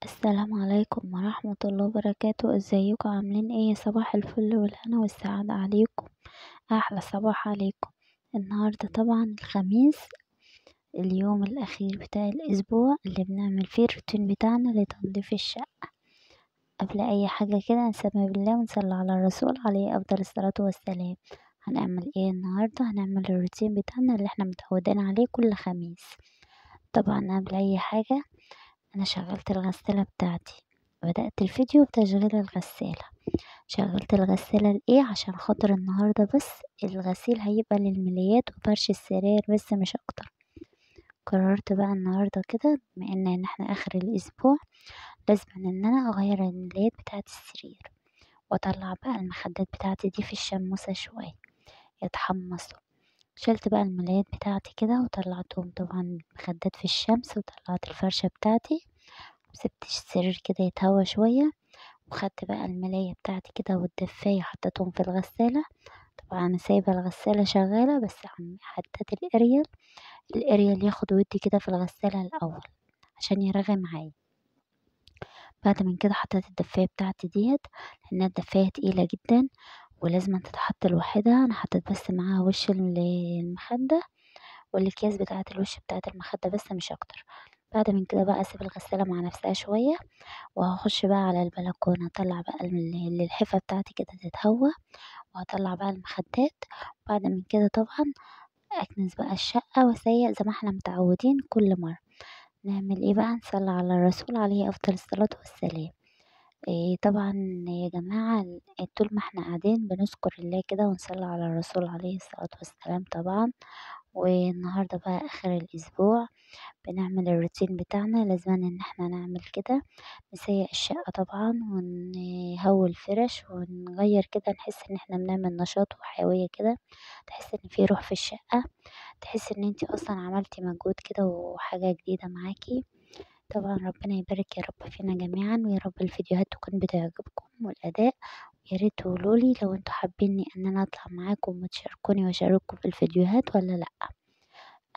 السلام عليكم ورحمة الله وبركاته. ازيكم عاملين ايه؟ صباح الفل والهنا والسعادة عليكم. احلى صباح عليكم. النهاردة طبعا الخميس، اليوم الاخير بتاع الاسبوع اللي بنعمل فيه الروتين بتاعنا لتنظيف الشقة. قبل اي حاجة كده نسمي بالله ونصلي على الرسول عليه افضل الصلاة والسلام. هنعمل ايه النهاردة؟ هنعمل الروتين بتاعنا اللي احنا متعودين عليه كل خميس. طبعا قبل اي حاجة انا شغلت الغسالة بتاعتي، بدأت الفيديو بتشغيل الغسالة. شغلت الغسالة لإيه؟ عشان خاطر النهاردة بس الغسيل هيبقى للملايات وفرش السراير بس مش اكتر. قررت بقى النهاردة كده بما ان احنا اخر الاسبوع لازم ان انا اغير الملايات بتاعت السرير، واطلع بقى المخدات بتاعتي دي في الشموسة شوية يتحمصوا. شلت بقى الملايات بتاعتي كده وطلعتهم طبعا المخدات في الشمس، وطلعت الفرشة بتاعتي وسبت السرير كده يتهوى شوية، وخدت بقى الملاية بتاعتي كده والدفاية حطيتهم في الغسالة. طبعا انا سايبة الغسالة شغالة بس عم حطيت الاريال ياخد ودي كده في الغسالة الاول عشان يرغي معايا. بعد من كده حطيت الدفاية بتاعتي ديت، لانها الدفاية تقيلة جدا ولازم تتحط لوحدها. انا حطيت بس معاها وش المخدة والاكياس بتاعة الوش بتاعة المخدة بس مش اكتر. بعد من كده بقى اسيب الغسالة مع نفسها شوية، وهخش بقى على البلكونة اطلع بقى الحفة بتاعتي كده تتهوى، وهطلع بقى المخدات. وبعد من كده طبعا اكنس بقى الشقة واسيق زي ما احنا متعودين كل مرة. نعمل ايه بقى؟ نصلي على الرسول عليه افضل الصلاة والسلام. إيه طبعا يا جماعة، طول ما احنا قاعدين بنذكر الله كده ونصلي على الرسول عليه الصلاة والسلام طبعا. والنهاردة بقى اخر الاسبوع بنعمل الروتين بتاعنا، لازم ان احنا نعمل كده. نسيق الشقة طبعا ونهوي الفرش ونغير كده، نحس ان احنا بنعمل نشاط وحيوية كده، تحس ان في روح في الشقة، تحس ان انتي اصلا عملتي مجهود كده وحاجة جديدة معاكي. طبعا ربنا يبارك يا رب فينا جميعا، ويا رب الفيديوهات تكون بتعجبكم والاداء. يا ريت تقولولي لو انتوا حابين ان انا اطلع معاكم وتشاركوني واشارككم في الفيديوهات ولا لا.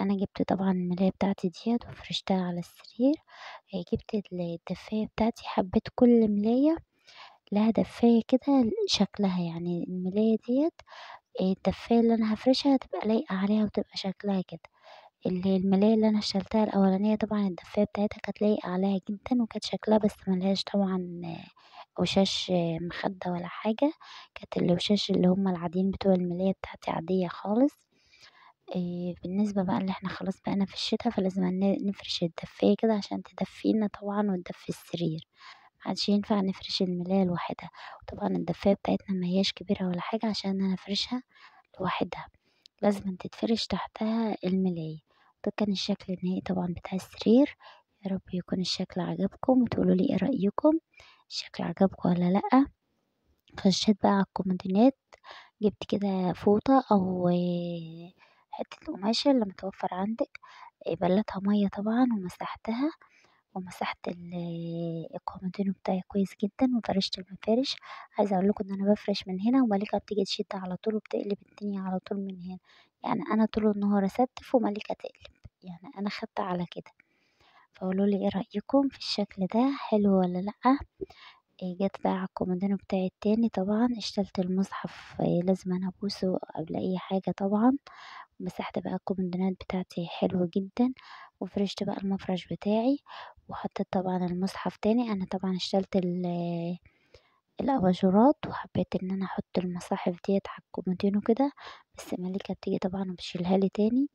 انا جبت طبعا الملاية بتاعتي ديت وفرشتها على السرير. جبت الدفاية بتاعتي، حبيت كل ملاية لها دفاية كده شكلها، يعني الملاية ديت الدفاية اللي انا هفرشها تبقى لايقة عليها وتبقى شكلها كده. اللي الملاية اللي انا اشتريتها الاولانية طبعا الدفاية بتاعتها كانت لايقة عليها جدا وكانت شكلها بس ملهاش طبعا وشاش مخدة ولا حاجة. كانت الوشاش اللي هما العاديين بتوع الملاية بتاعتي عادية خالص. بالنسبة بقى اللي احنا خلاص بقينا في الشتا، فلازم نفرش الدفاية كده عشان تدفينا طبعا وتدفي السرير. محدش ينفع نفرش الملاية لوحدها. وطبعا الدفاية بتاعتنا ما هياش كبيرة ولا حاجة عشان انا افرشها لوحدها، لازم تتفرش تحتها الملاية. ده كان الشكل النهائي طبعا بتاع السرير. يا رب يكون الشكل عجبكم وتقولوا لي ايه رأيكم، الشكل عجبكم ولا لأ. خشيت بقى على الكومودينات، جبت كده فوطة او حتة القماشة اللي متوفر عندك، بلتها مية طبعا ومسحتها، ومسحت الكومودينو بتاعي كويس جدا وفرشت المفارش. عايزه اقول لكم ان انا بفرش من هنا ومليكه بتيجي تشد على طول وبتقلب الدنيا على طول من هنا. يعني انا طول النهار استف ومليكه تقلب، يعني انا خدت على كده. فقولوا لي ايه رايكم في الشكل ده، حلو ولا لا؟ جت بقى على الكومودينو بتاعي التاني، طبعا اشتلت المصحف، لازم انا ابوسه قبل اي حاجه طبعا. مسحت بقى الكومودينات بتاعتي حلو جدا، وفرشت بقى المفرش بتاعي، وحطيت طبعا المصحف تاني. انا طبعا اشتلت الاباجورات وحبيت ان انا احط المصاحف ديت على الكومودينو كده، بس مليكة بتيجي طبعا وبتشيلها لي تاني.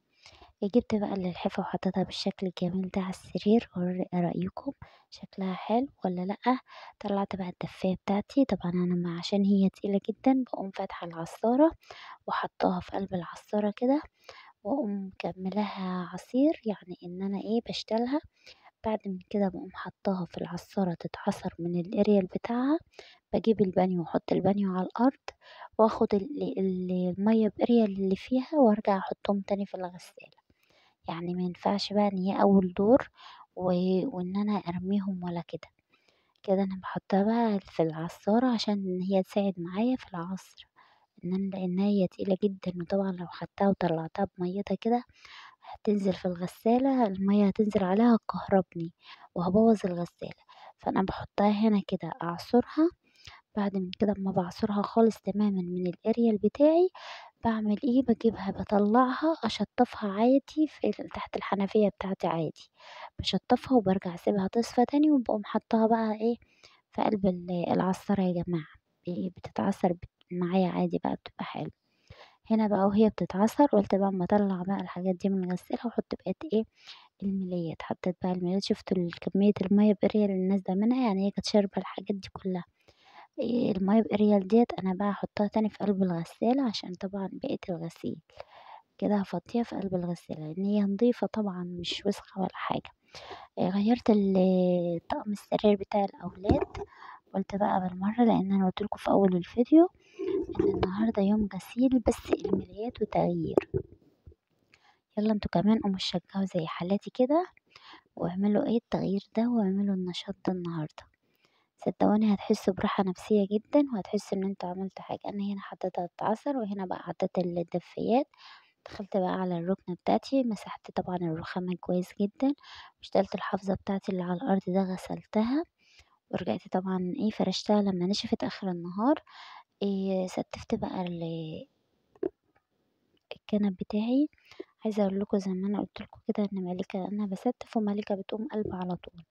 جبت بقى الحفة وحطيتها بالشكل الجميل ده على السرير. ايه رأيكم؟ شكلها حلو ولا لأ؟ طلعت بقى الدفاية بتاعتي، طبعا انا عشان هي تقيلة جدا بقوم فاتحة العصارة وحطاها في قلب العصارة كده، واقوم مكملاها عصير، يعني ان انا ايه بشتلها. بعد من كده بقوم حطاها في العصارة تتعصر من الاريال بتاعها. بجيب البانيو واحط البانيو على الارض، واخد المية باريال اللي فيها وارجع احطهم تاني في الغسالة. يعني ما ينفعش بقى ان هي اول دور و... وان انا ارميهم ولا كده. كده انا بحطها بقى في العصارة عشان ان هي تساعد معايا في العصر، لان هي تقيلة جدا، وطبعا لو خدتها وطلعتها بميتها كده هتنزل في الغسالة، المية هتنزل عليها هتكهربني وهبوظ الغسالة. فأنا باحطها هنا كده أعصرها. بعد من كده أمّا باعصرها خالص تمامًا من الأريال بتاعي، باعمل إيه، باجيبها باطلّعها أشطّفها عادي تحت الحنفية بتاعتي عادي، باشطّفها وبارجع أسيبها تصفى تاني وباقوم حاطاها بقى إيه، في قلب العصارة يا جماعة، بتتعصر معايا عادي بقى بتبقى حلوة. هنا بقى وهي بتتعصر قُلت بقى أمّا أطلّع بقى الحاجات دي من الغسالة وأحط بقية إيه، الملايات. حطيت بقى الملايات، شُفتوا كمية المَيّة بإريال اللي نازلة منها، يعني هي كانت شاربة الحاجات دي كلّها. المَيّة بإريال ديّة أنا بقى هاحطها تاني في قلب الغسالة عشان طبعًا بقية الغسيل، كده هافضّيها في قلب الغسالة، لإن هي نضيفة طبعًا مش وسخة ولا حاجة. غيّرت طقم السراير بتاع الأولاد، قُلت بقى بالمرّة لإن أنا قُلت لكم في أول الفيديو إن النهارده يوم غسيل بس الملايات وتغيير. يالّا أنتم كمان قوموا شجعوا زي حالاتي كده واعملوا إيه التغيير ده واعملوا النشاط ده النهارده. صدقوني هتحسوا براحة نفسية جدًا وهتحسوا إن أنتم عملتوا حاجة. أنا هنا حطيتها تتعصر وهنا بقى حطيت الدفايات. دخلت بقى على الركنة بتاعتي، مسحت طبعًا الرخامة كويس جدًا، واشتغلت الحافظة بتاعتي اللي على الأرض ده غسلتها، ورجعت طبعًا إيه فرشتها لمّا نشفت آخر النهار. ستّفت بقى الكنب بتاعي. عايزة أقول لكم زي ما أنا قُلت لكم كده إن ملكة أنا باستف وملكة بتقوم قلبة على طول،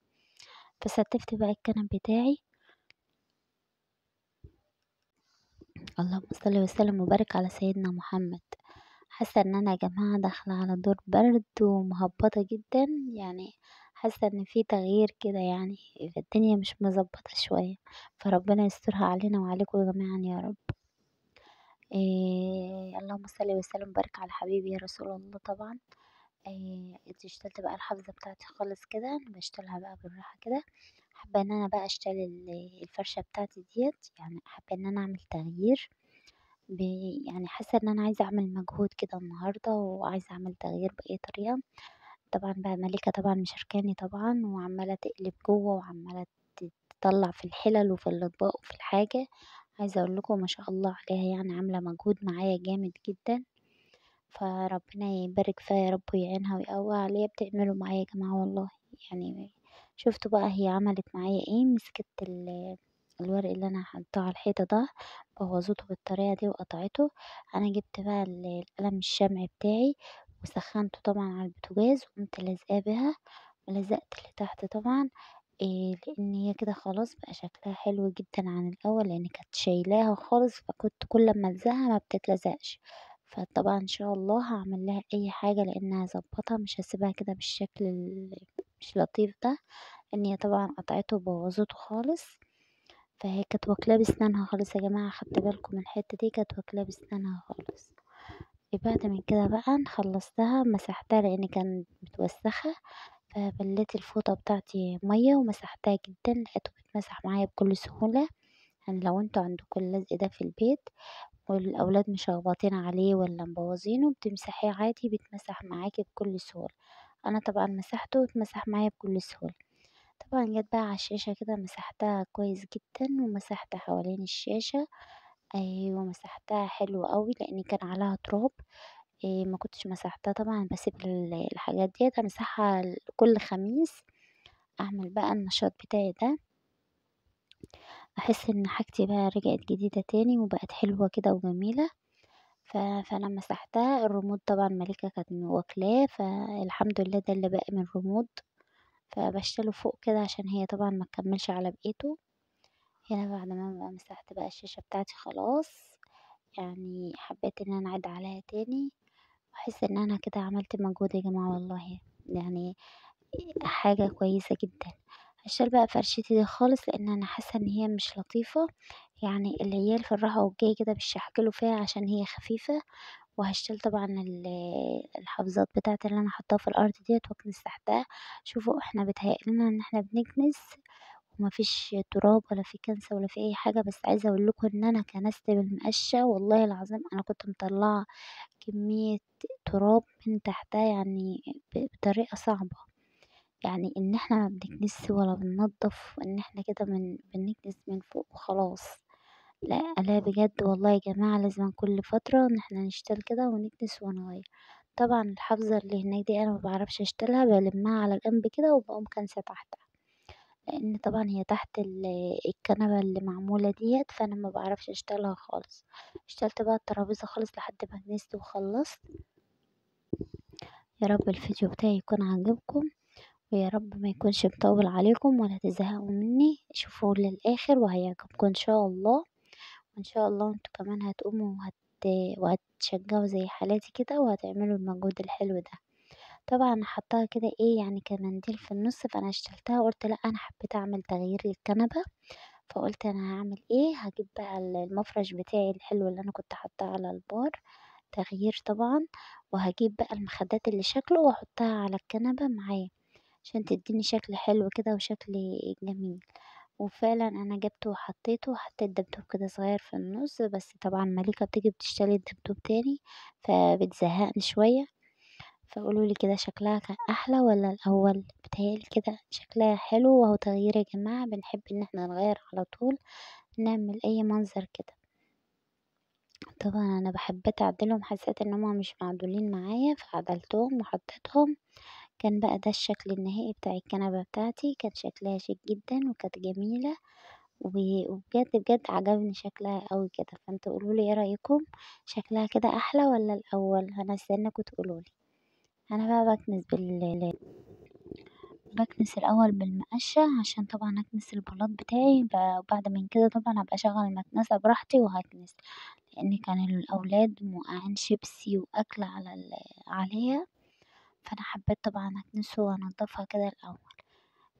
فستّفت بقى الكنب بتاعي. اللهم صل وسلم وبارك على سيدنا محمد. حاسة إن أنا يا جماعة داخلة على دور برد ومهبطة جدًا، يعني حاسة إن في تغيير كده يعني، الدنيا مش مضبطة شوية، فربنا يسترها علينا وعليكم جميعًا يا رب. اللهم صل وسلم وبارك على حبيبي يا رسول الله طبعًا. اشتريت بقى الحافظة بتاعتي خالص كده، باشتغلها بقى بالراحة كده. حابة إن أنا بقى أشتغل الفرشة بتاعتي ديّة، يعني حابة إن أنا أعمل تغيير. ب يعني حاسة إن أنا عايزة أعمل مجهود كده النهارده، وعايزة أعمل تغيير بأي طريقة. طبعًا بقى مليكة طبعًا مشاركاني طبعًا، وعمّالة تقلب جوّه وعمّالة تطلّع في الحلل وفي الأطباق وفي الحاجة. عايزة أقول لكم ما شاء الله عليها يعني عاملة مجهود معايا جامد جدًا، فربنا يبارك فيها يا رب ويعينها ويقوّيها على اللي هي بتعمله معايا يا جماعة والله. يعني شُفتوا بقى هي عملت معايا إيه، مسكت الورق اللي أنا حاطاه على الحيطة ده، بوّظته بالطريقة دي وقطعته. أنا جبت بقى القلم الشمع بتاعي وسخّنته طبعًا على البوتاجاز وقمت لازقاه بها، ولزقت اللي تحت طبعًا. لإن هي كده خلاص بقى شكلها حلو جدًا عن الأول، لإن كانت شايلاها خالص فكنت كل أمّا ألزقها ما بتتلزقش. فطبعًا إن شاء الله هاعمل لها أي حاجة لإن هاضبّطها مش هاسيبها كده بالشكل مش لطيف ده، لإن هي طبعًا قطعته وبوّظته خالص. فهي كانت واكلاه بسنانها خالص يا جماعة، خدتوا بالكم من الحتّة دي، كانت واكلاه بسنانها خالص. بعد من كده بقى خلّصتها مسحتها لإن كانت متوسخة، فبليت الفوطة بتاعتي مَيّة ومسحتها جدًا، لقيته بيتمسح معايا بكل سهولة. يعني لو أنتم عندكم اللزق ده في البيت والأولاد مشخبطين عليه والّا مبوظينه بتمسحيه عادي بيتمسح معاكِ بكل سهولة. أنا طبعًا مسحته واتمسح معايا بكل سهولة. طبعًا جيت بقى على الشاشة كده مسحتها كويس جدًا، ومسحت حوالين الشاشة. أيوه مسحتها حلو أوي لإن كان عليها تراب. ما كنتش مسحتها طبعًا باسيب الحاجات ديّة أمسحها كل خميس، أعمل بقى النشاط بتاعي ده، أحس إن حاجتي بقى رجعت جديدة تاني وبقت حلوة كده وجميلة. فأنا مسحتها. الريموت طبعًا مليكة كانت واكلاه، فالحمد لله ده اللي باقي من الريموت، فباشيله فوق كده عشان هي طبعًا ما تكمّلش على بقيته. هنا بعد ما بقى مسحت بقى الشاشة بتاعتي خلاص، يعني حبيت إن أنا أعيد عليها تاني، وأحس إن أنا كده عملت مجهود يا جماعة والله، يعني حاجة كويسة جدًا. هاشيل بقى فرشتي دي خالص لإن أنا حاسة إن هي مش لطيفة، يعني العيال في الرايحة والجاية كده بيشحكلوا فيها عشان هي خفيفة. وهاشيل طبعًا الحافظات بتاعتي اللي أنا حاطاها في الأرض ديّة وأكنس تحتها. شوفوا إحنا بيتهيأ لنا إن إحنا بنكنس وما فيش تراب ولا في كنسة ولا في أي حاجة، بس عايزة أقول لكم إن أنا كنست بالمقشة والله العظيم أنا كنت مطلّعة كمية تراب من تحتها يعني بطريقة صعبة. يعني إن إحنا ما بنكنسش ولا بننضف، إن إحنا كده بنكنس من فوق وخلاص. لأ، لا بجد والله يا جماعة لازمًا كل فترة إن إحنا نشتغل كده ونكنس ونغيّر. طبعًا الحافظة اللي هناك دي أنا ما باعرفش أشتلها بالمّها على جنب كده وباقوم كانسة تحتها. لإن طبعًا هي تحت الكنبة اللي معمولة ديّة، فأنا ما باعرفش أشتغلها خالص. اشتغلت بقى الترابيزة خالص لحد ما كنست وخلّصت. يا رب الفيديو بتاعي يكون عاجبكم، ويا رب ما يكونش مطوّل عليكم ولا تزهقوا منّي، شوفوه للآخر وهيعجبكم إن شاء الله، وإن شاء الله أنتم كمان هتقوموا وهتشجعوا زي حالاتي كده وهتعملوا المجهود الحلو ده. طبعًا أنا حاطاها كده إيه، يعني كمنديل في النُص، فأنا شِلتها وقُلت لأ، أنا حبيت أعمل تغيير للكنبة، فقُلت أنا هاعمل إيه، هاجيب بقى المفرش بتاعي الحلو اللي أنا كنت حاطاه على البار، تغيير طبعًا، وهاجيب بقى المخدات اللي شكله وأحطها على الكنبة معاه، عشان تدّيني شكل حلو كده وشكل جميل. وفعلًا أنا جِبته وحطيته، وحطيت دبدوب كده صغير في النُص، بس طبعًا مليكة بتيجي بتشتري الدبدوب تاني، فبتزهقني شوية. فقولوا لي كده شكلها كان أحلى والّا الأول؟ بيتهيأ لي كده شكلها حلو وأهو تغيير يا جماعة، بنحب إن إحنا نغيّر على طول، نعمل أي منظر كده. طبعًا أنا حبيت أعدلهم، حسيت إن هُم مش معدولين معايا، فعدلتهم وحطيتهم. كان بقى ده الشكل النهائي بتاع الكنبة بتاعتي، كان شكلها شيك جدًا وكانت جميلة، وبجد بجد عجبني شكلها أوي كده، فأنتم قولوا لي إيه رأيكم، شكلها كده أحلى والّا الأول؟ أنا هاستناكم تقولوا لي. أنا بقى باكنس الأول بالمقشة عشان طبعًا أكنس البلاط بتاعي، وبعد من كده طبعًا هابقى أشغّل المكنسة براحتي وهاكنس، لإن كان الأولاد موقعين شيبسي وأكل عليها، فأنا حبيت طبعًا أكنسه وأنضفها كده الأول.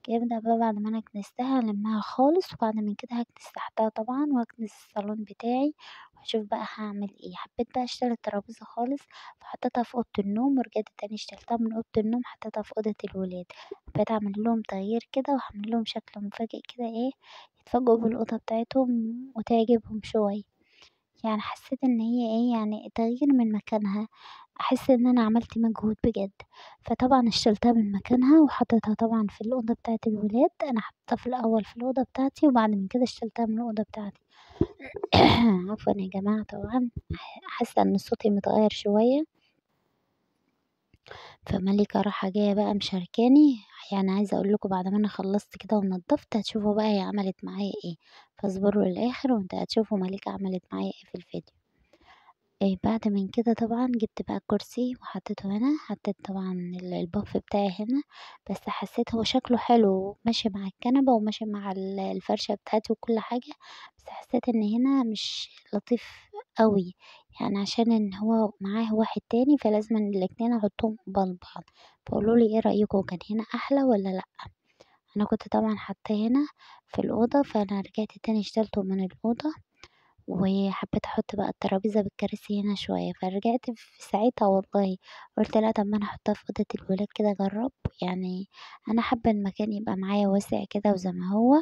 كده بقى بعد ما أنا كنستها ألمّها خالص، وبعد من كده هاكنس تحتها طبعًا، وأكنس الصالون بتاعي، وأشوف بقى هاعمل إيه. حبيت بقى أشيل الترابيزة خالص، فحطيتها في أوضة النوم، ورجعت تاني شِلتها من أوضة النوم حطيتها في أوضة الولاد. حبيت أعمل لهم تغيير كده، وأعمل لهم شكل مفاجئ كده إيه، يتفاجئوا بالأوضة بتاعتهم وتعجبهم شوية. يعني حسيت إن هي إيه، يعني تغيير من مكانها، أحس إن أنا عملت مجهود بجد. فطبعًا شِلتها من مكانها وحطيتها طبعًا في الأوضة بتاعة الولاد، أنا حطيتها في الأول في الأوضة بتاعتي، وبعد من كده شِلتها من الأوضة بتاعتي. عفوًا يا جماعة طبعًا، حاسة إن صوتي متغيّر شوية، فمَلِكة رايحة جاية بقى مشاركاني، يعني عايزة أقول لكم بعد ما أنا خلّصت كده ونضّفت هتشوفوا بقى هي عملت معايا إيه، فاصبروا للآخر هتشوفوا مَلِكة عملت معايا إيه في الفيديو. بعد من كده طبعًا جِبت بقى كرسي وحطيته هنا، حطيت طبعًا الباف بتاعي هنا، بس حسيت هو شكله حلو ماشي مع الكنبة وماشي مع الفرشة بتاعتي وكل حاجة، بس حسيت إن هنا مش لطيف أوي، يعني عشان إن هو معاه واحد تاني فلازمًا الاتنين أحطهم قبال بعض، فقولوا لي إيه رأيكم كان هنا أحلى والّا لأ؟ أنا كنت طبعًا حاطاه هنا في الأوضة، فأنا رجعت تاني شِلته من الأوضة وحبيت أحط بقى الترابيزة بالكراسي هنا شوية، فرجعت في ساعتها والله قُلت لأ طب ما أنا أحطها في أوضة الولاد كده أجرّب، يعني أنا حابة المكان يبقى معايا واسع كده وزي ما هو،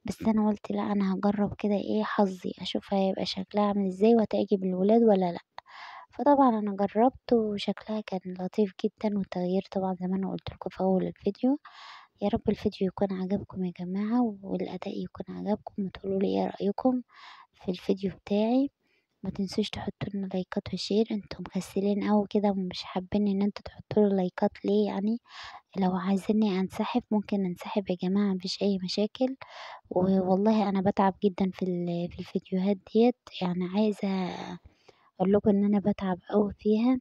بس أنا قُلت لأ أنا هاجرّب كده إيه حظي، أشوف هيبقى شكلها عامل إزاي وهتعجب الولاد والّا لأ. فطبعًا أنا جرّبت وشكلها كان لطيف جدًا والتغيير طبعًا زي ما أنا قُلت لكم في أول الفيديو. يا رب الفيديو يكون عجبكم يا جماعة والأداء يكون عجبكم وتقولوا لي إيه رأيكم في الفيديو بتاعي. ما تنسوش تحطوا لنا لايكات وشير، انتم مكسلين أوي كده ومش حابين إن انتم تحطوا لي لايكات ليه يعني؟ لو عايزيني أنسحب ممكن أنسحب يا جماعة ما فيش أي مشاكل، والله أنا باتعب جدًا في الفيديوهات ديّة، يعني عايزة أقول لكم إن أنا باتعب أوي فيها،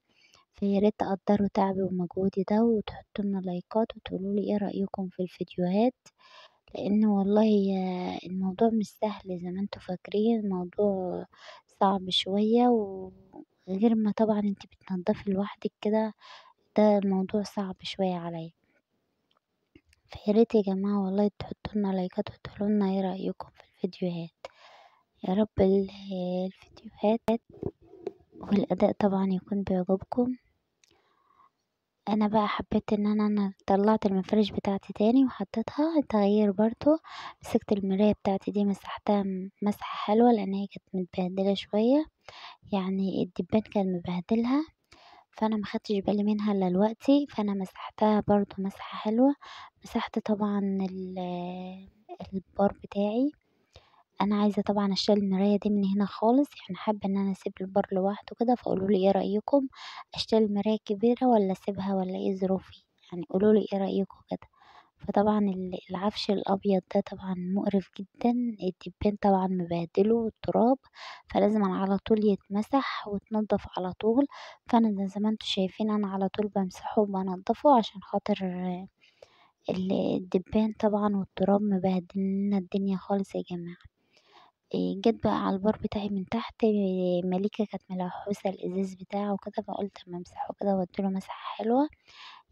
فيا ريت تقدّروا تعبي ومجهودي ده وتحطوا لنا لايكات وتقولوا لي إيه رأيكم في الفيديوهات. لإن والله الموضوع مش سهل زي ما أنتم فاكرين، الموضوع صعب شوية، وغير ما طبعًا أنتِ بتنضّفي لوحدِك كده، ده الموضوع صعب شوية عليَّ، فيا ريت يا جماعة والله تحطوا لنا لايكات وتقولوا لنا إيه رأيكم في الفيديوهات، يا رب الفيديوهات والأداء طبعًا يكون بيعجبكم. أنا بقى حبيت إن أنا طلّعت المفارش بتاعتي تاني وحطيتها تغيير برضه، مسكت المراية بتاعتي دي مسحتها مسحة حلوة لإن هي كانت متبهدلة شوية، يعني الدبان كان مبهدلها، فأنا ما خدتش بالي منها إلا دلوقتي، فأنا مسحتها برضه مسحة حلوة، مسحت طبعًا البار بتاعي. أنا عايزة طبعًا أشيل المراية دي من هنا خالص، يعني حابة إن أنا أسيب البار لوحده كده، فقولوا لي إيه رأيكم، أشيل المراية الكبيرة والّا أسيبها والّا إيه ظروفي؟ يعني قولوا لي إيه رأيكم كده. فطبعا العفش الأبيض ده طبعا مقرف جدا، الدبان طبعا مبهدله والتراب، فلازم على طول يتمسح وتنضف على طول. فأنا زي ما انتوا شايفين أنا على طول بمسحه وبنضفه عشان خاطر الدبان طبعا والتراب مبهدلنا الدنيا خالص يا جماعة. جيت بقى على البار بتاعي من تحت، مليكة كانت ملحوسة الإزاز بتاعه كده، فقلت اما امسحه كده واديله مسحة حلوة،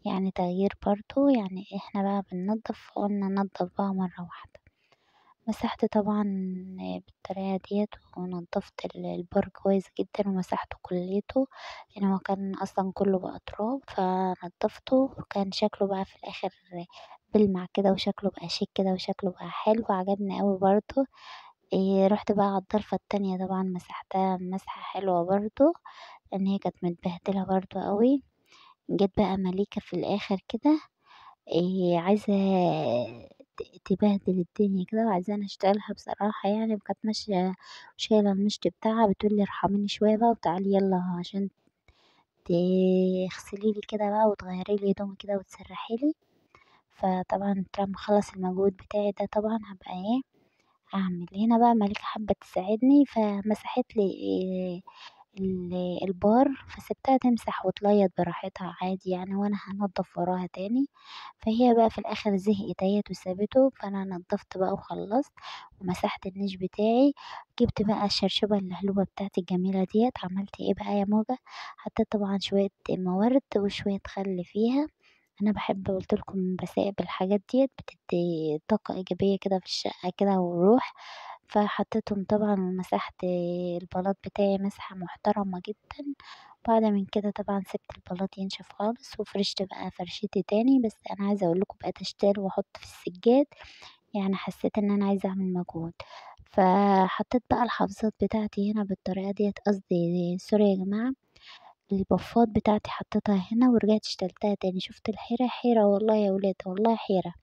يعني تغيير برضو، يعني احنا بقى بننضف فقلنا ننضف بقى مرة واحدة. مسحت طبعا بالطريقة ديت ونضفت البار كويس جدا ومسحته كليته، لأن هو كان أصلا كله بقى تراب، فنضفته وكان شكله بقى في الآخر بلمع كده، وشكله بقى شيك كده، وشكله بقى حلو وعجبني قوي برضو. رحت بقى على الضرفة التانية طبعا مسحتها مسحة حلوة برضو، لأن هي كانت متبهدلة برضو قوي. جيت بقى مليكة في الآخر كده عايزة تبهدل الدنيا كده، وعايزة أنا أشتغلها بصراحة يعني، وكانت ماشية شايلة المشط بتاعها بتقولي ارحميني شوية بقى وتعالي يلا عشان تغسليلي كده بقى وتغيريلي هدومي كده وتسرحيلي. فطبعا لما اخلص المجهود بتاعي ده طبعا هبقى أعمل هنا بقى. ملكة حابة تساعدني فمسحت لي البار، فسبتها تمسح وتليط براحتها عادي يعني، وانا هنضف وراها تاني. فهي بقى في الاخر زهقت اهيت وسابته، فانا نضفت بقى وخلصت ومسحت النيش بتاعي. جبت بقى الشرشوبة اللهلوبة بتاعتي الجميلة ديت، عملت ايه بقى يا موجة؟ حطيت طبعا شوية موارد وشوية خل فيها. انا بحب قلت لكم بسائب الحاجات ديت بتدي طاقة ايجابية كده في الشقة كده وروح. فحطيتهم طبعا ومسحت البلاط بتاعي مسحة محترمة جدا. بعد من كده طبعا سبت البلاط ينشف خالص وفرشت بقى فرشتي تاني، بس انا عايزة اقول لكم بقيت اشتري واحط في السجاد، يعني حسيت ان انا عايزة اعمل مجهود. فحطيت بقى الحافظات بتاعتي هنا بالطريقة ديت، قصدي سوري يا جماعة، البفات بتاعتي حطيتها هنا ورجعت اشتريتها تاني. شفت الحيرة؟ حيرة والله يا ولاد، والله حيرة.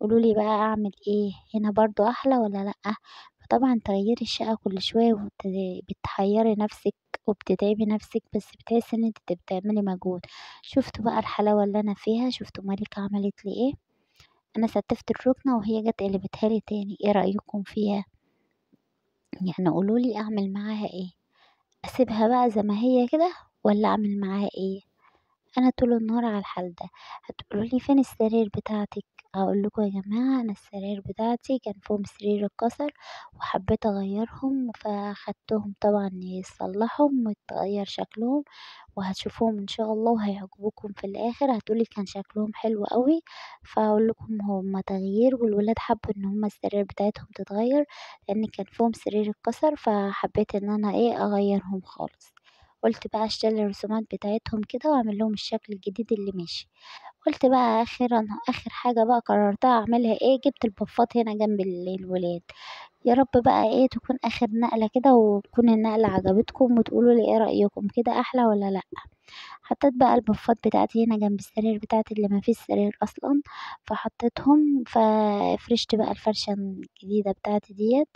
قولولي بقى اعمل ايه هنا؟ برضو احلى ولا لأ؟ فطبعا تغيير الشقة كل شوية بتحيري نفسك وبتتعبي نفسك، بس بتحسي ان انت بتعملي مجهود. شفتوا بقى الحلاوة اللي انا فيها؟ شفتوا مالك عملت لي ايه؟ انا ستفت الركنة وهي جت قلبتها لي تاني. ايه رأيكم فيها؟ يعني قولولي اعمل معاها ايه؟ اسيبها بقى زي ما هي كده ولا اعمل معاها ايه؟ انا طول النهار على الحال ده. هتقولولي فين السرير بتاعتك؟ اقول لكم يا جماعه، انا السرير بتاعتي كان فيهم سرير اتكسر وحبيت اغيرهم، فاخدتهم طبعا يصلحهم ويتغير شكلهم، وهتشوفوهم ان شاء الله وهيعجبوكم في الاخر. هتقولي كان شكلهم حلو قوي، فاقول لكم هما تغيير، والولاد حبوا ان هما السرير بتاعتهم تتغير، لان كان فيهم سرير اتكسر، فحبيت ان انا اغيرهم خالص. قلت بقى اشتري الرسومات بتاعتهم كده واعمل لهم الشكل الجديد اللي ماشي. قلت بقى اخيرا اخر حاجة بقى قررتها اعملها جبت البفات هنا جنب الولاد. يا رب بقى تكون اخر نقلة كده، وتكون النقلة عجبتكم وتقولوا لي ايه رأيكم كده احلى ولا لا. حطيت بقى البفات بتاعتي هنا جنب السرير بتاعتي اللي ما فيش سرير اصلا، فحطيتهم ففرشت بقى الفرشة الجديدة بتاعتي ديت،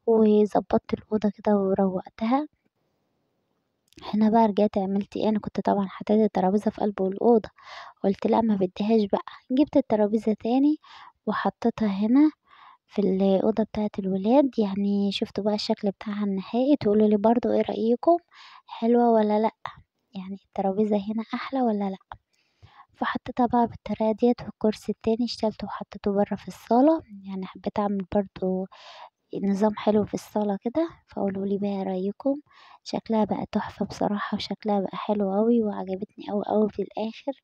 وظبطت الأوضة كده وروقتها. هنا بقى رجعت عملت انا كنت طبعا حطيت الترابيزة في قلب الأوضة، قلت لا ما بديهاش بقى، جبت الترابيزة تاني وحطيتها هنا في الأوضة بتاعة الولاد. يعني شفتوا بقى الشكل بتاعها النهائي؟ تقولوا لي برضو ايه رأيكم، حلوة ولا لا؟ يعني الترابيزة هنا احلى ولا لا؟ فحطيتها بقى بالطريقة ديت، والكرسي التاني اشتلته وحطيته برا في الصالة، يعني حبيت اعمل برضو نظام حلو في الصالة كده. فقولوا لي بقى رأيكم، شكلها بقى تحفة بصراحة، وشكلها بقى حلو قوي وعجبتني قوي قوي في الآخر.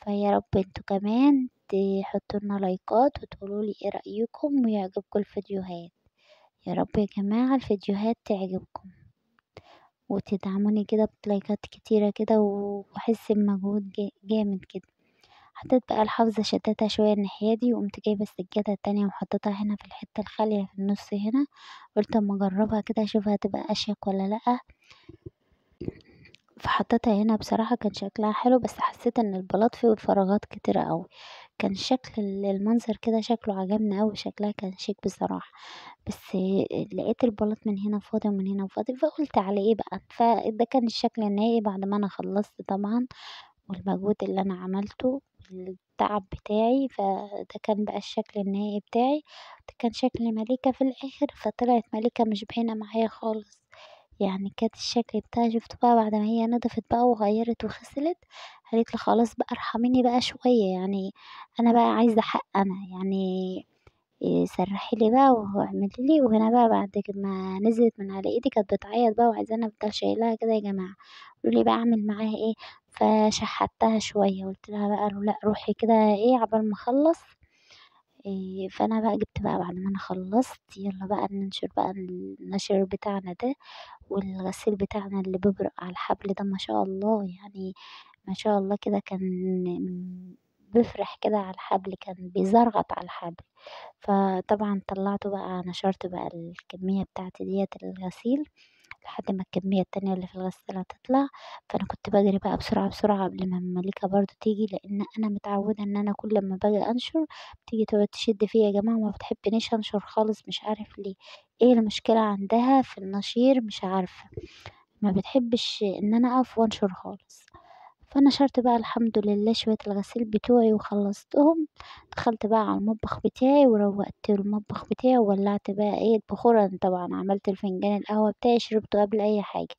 فيا رب انتوا كمان تحطوا لنا لايكات وتقولوا لي ايه رأيكم ويعجبكم الفيديوهات. يا رب يا جماعة الفيديوهات تعجبكم وتدعموني كده بلايكات كتيرة كده، واحس بمجهود جامد كده. حطيت بقى الحافظة شدتها شوية الناحية دي، وقمت جايبة السجادة التانية وحطيتها هنا في الحتة الخالية في النص هنا. قلت اما اجربها كده اشوفها هتبقى اشيك ولا لأ. فحطيتها هنا، بصراحة كان شكلها حلو، بس حسيت ان البلاط فيه فراغات كتيرة قوي. كان شكل المنظر كده شكله عجبني قوي، شكلها كان شيك بصراحة. بس لقيت البلاط من هنا فاضي ومن هنا فاضي، فقلت على ايه بقى. فده كان الشكل النهائي بعد ما انا خلصت طبعا، والمجهود اللي انا عملته. والتعب بتاعي، فده كان بقى الشكل النهائي بتاعي. ده كان شكل ملكة في الآخر، فطلعت ملكة مش باينة معايا خالص. يعني كانت الشكل بتاعها شُفته بقى بعد ما هي نضفت بقى وغيّرت وغسلت، قالت لي: "خلاص بقى ارحميني بقى شوية، يعني أنا بقى عايزة حق أنا، يعني سرّحي لي بقى واعملي لي." وهنا بقى بعد ما نزلت من على إيدي كانت بتعيّط بقى وعايزاني أفضل شايلاها كده يا جماعة، قولوا لي بقى أعمل معاها إيه، فشحّتها شوية، قُلت لها بقى لأ روحي كده إيه عقبال ما أخلّص. فأنا بقى جِبت بقى بعد ما أنا خلّصت يالّا بقى ننشر بقى النشر بتاعنا ده، والغسيل بتاعنا اللي بيبرق على الحبل ده ما شاء الله، يعني ما شاء الله كده كان بيفرح كده على الحبل، كان بيزرغط على الحبل. فطبعًا طلّعته بقى نشرت بقى الكمية بتاعتي ديّة الغسيل، لحد ما الكمية التانية اللي في الغسالة تطلع. فأنا كنت باجري بقى بسرعة، بسرعة قبل ما المَلِكة برضه تيجي، لإن أنا متعودة إن أنا كل أمّا باجي أنشر بتيجي تقعد تشد فيّا يا جماعة وما بتحبنيش أنشر خالص مش عارف ليه، إيه المشكلة عندها في النشير مش عارفة، ما بتحبش إن أنا أقف وأنشر خالص. فنشرت بقى الحمد لله شوية الغسيل بتوعي وخلّصتهم، دخلت بقى على المطبخ بتاعي وروّقت المطبخ بتاعي وولّعت بقى إيه البخور. أنا طبعًا عملت الفنجان القهوة بتاعي شربته قبل أي حاجة.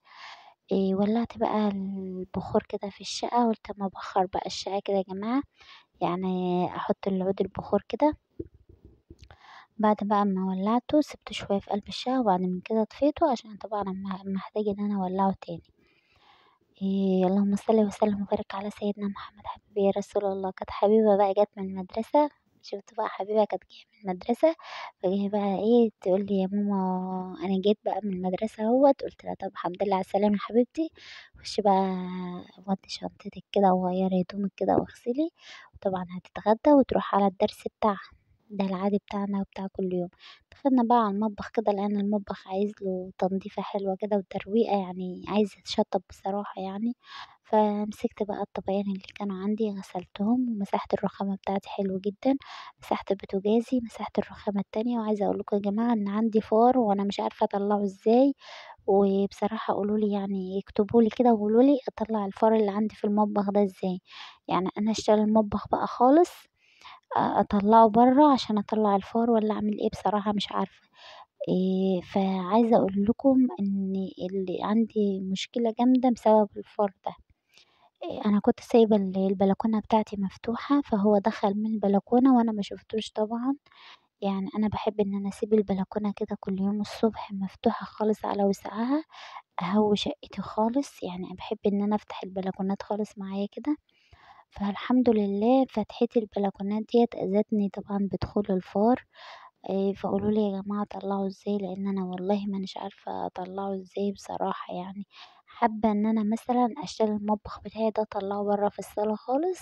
ولّعت بقى البخور كده في الشقة، قُلت أمّا أبخّر بقى الشقة كده يا جماعة، يعني أحط العود البخور كده. بعد بقى أمّا ولّعته سِبته شوية في قلب الشقة وبعد من كده طفيته عشان طبعًا أمّا أحتاج إن أنا أولّعه تاني. اللهم صل وسلم وبارك على سيدنا محمد حبيبي يا رسول الله. كانت حبيبة بقى جات من المدرسة، شُفت بقى حبيبة كانت جاية من المدرسة، فجاية بقى إيه تقول لي: "يا ماما أنا جيت بقى من المدرسة أهوّة." قُلت لها: "طب الحمد لله على السلامة يا حبيبتي، خشي بقى وضّي شنطتِك كده وغيّري هدومِك كده واغسلي، وطبعًا هتتغدى وتروحي على الدرس بتاعها." ده العادي بتاعنا وبتاع كل يوم. دخلنا بقى على المطبخ كده لقينا المطبخ عايز له تنضيفة حلوة كده وترويقة، يعني عايز يتشطّب بصراحة يعني. فمسكت بقى الطبقين اللي كانوا عندي غسلتهم ومسحت الرخامة بتاعتي حلو جدًا، مسحت بوتاجازي، مسحت الرخامة التانية. وعايزة أقول لكم يا جماعة إن عندي فار وأنا مش عارفة أطلّعه إزاي، وبصراحة قولوا لي يعني اكتبوا لي كده وقولوا لي أطلّع الفار اللي عندي في المطبخ ده إزاي، يعني أنا أشيل المطبخ بقى خالص أطلّعه برّه عشان أطلّع الفار والّا أعمل إيه بصراحة مش عارفة. فعايزة أقول لكم إن عندي مشكلة جامدة بسبب الفار ده. أنا كنت سايبة البلكونة بتاعتي مفتوحة، فهو دخل من البلكونة وأنا ما شُفتوش طبعًا. يعني أنا باحب إن أنا أسيب البلكونة كده كل يوم الصبح مفتوحة خالص على وسعها، أهوّي شقتي خالص، يعني باحب إن أنا أفتح البلكونات خالص معايا كده. فالحمد لله فتحية البلكونات ديّة أذتني طبعًا بدخول الفار. فقولوا لي يا جماعة أطلّعه إزاي، لإن أنا والله مانيش عارفة أطلّعه إزاي بصراحة يعني. حابة إن أنا مثلًا أشيل المطبخ بتاعي ده أطلّعه برّه في الصالة خالص،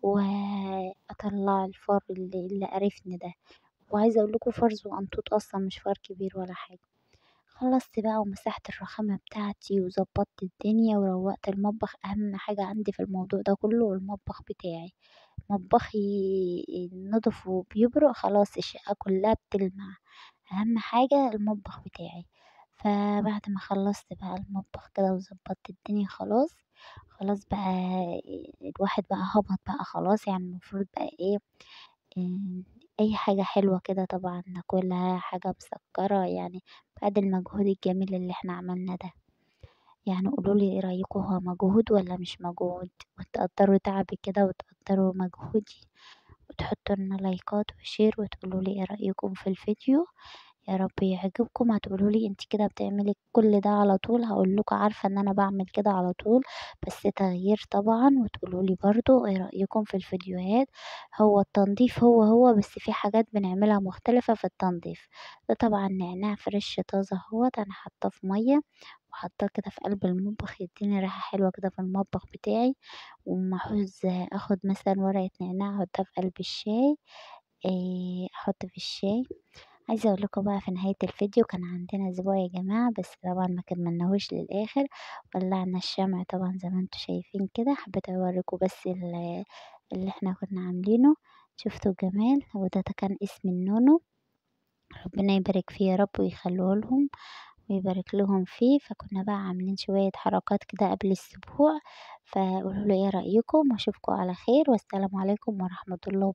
وأطلّع الفار اللي قارفني ده. وعايزة أقول لكم فار صغنطوط أصلًا مش فار كبير ولا حاجة. خلّصت بقى ومسحت الرخامة بتاعتي وضبّطت الدنيا وروّقت المطبخ، أهم حاجة عندي في الموضوع ده كلّه المطبخ بتاعي. مطبخي نضف وبيبرق خلاص الشقة كلّها بتلمع، أهم حاجة المطبخ بتاعي. فبعد ما خلّصت بقى المطبخ كده وضبّطت الدنيا خلاص، خلاص بقى الواحد بقى هبط بقى خلاص، يعني المفروض بقى إيه، أي حاجة حلوة كده طبعًا ناكلها، حاجة مسكّرة يعني بعد المجهود الجميل اللي إحنا عملناه ده. يعني قولوا لي إيه رأيكم، هو مجهود والّا مش مجهود؟ وتقدّروا تعبي كده وتقدّروا مجهودي وتحطوا لنا لايكات وشير وتقولوا لي إيه رأيكم في الفيديو. يا رب يعجبكم. هتقولوا لي أنتِ كده بتعملي كل ده على طول، هاقول لكم عارفة إن أنا باعمل كده على طول، بس تغيير طبعًا. وتقولوا لي برضه إيه رأيكم في الفيديوهات. هو التنضيف هو، بس في حاجات بنعملها مختلفة في التنضيف. ده طبعًا نعناع فريش طازة أهوّة أنا حاطاه في مَيّة وحاطاه كده في قلب المطبخ يدّيني ريحة حلوة كده في المطبخ بتاعي. وأمّا أعوز آخد مثلًا ورقة نعناع أحطها في قلب الشاي، أحط في الشاي. عايزة أقول لكم بقى في نهاية الفيديو كان عندنا أسبوع يا جماعة، بس طبعًا ما كمّلناهوش للآخر. ولّعنا الشمع طبعًا زي ما أنتم شايفين كده، حبيت أورّيكم بس اللي إحنا كنا عاملينه. شُفتوا الجمال؟ وده كان اسم النونو، ربنا يبارك فيه يا رب ويخلّيه لهم. ويبارك لهم فيه. فكنا بقى عاملين شوية حركات كده قبل السبوع، فقولوا لي إيه رأيكم، وأشوفكم على خير، والسلام عليكم ورحمة الله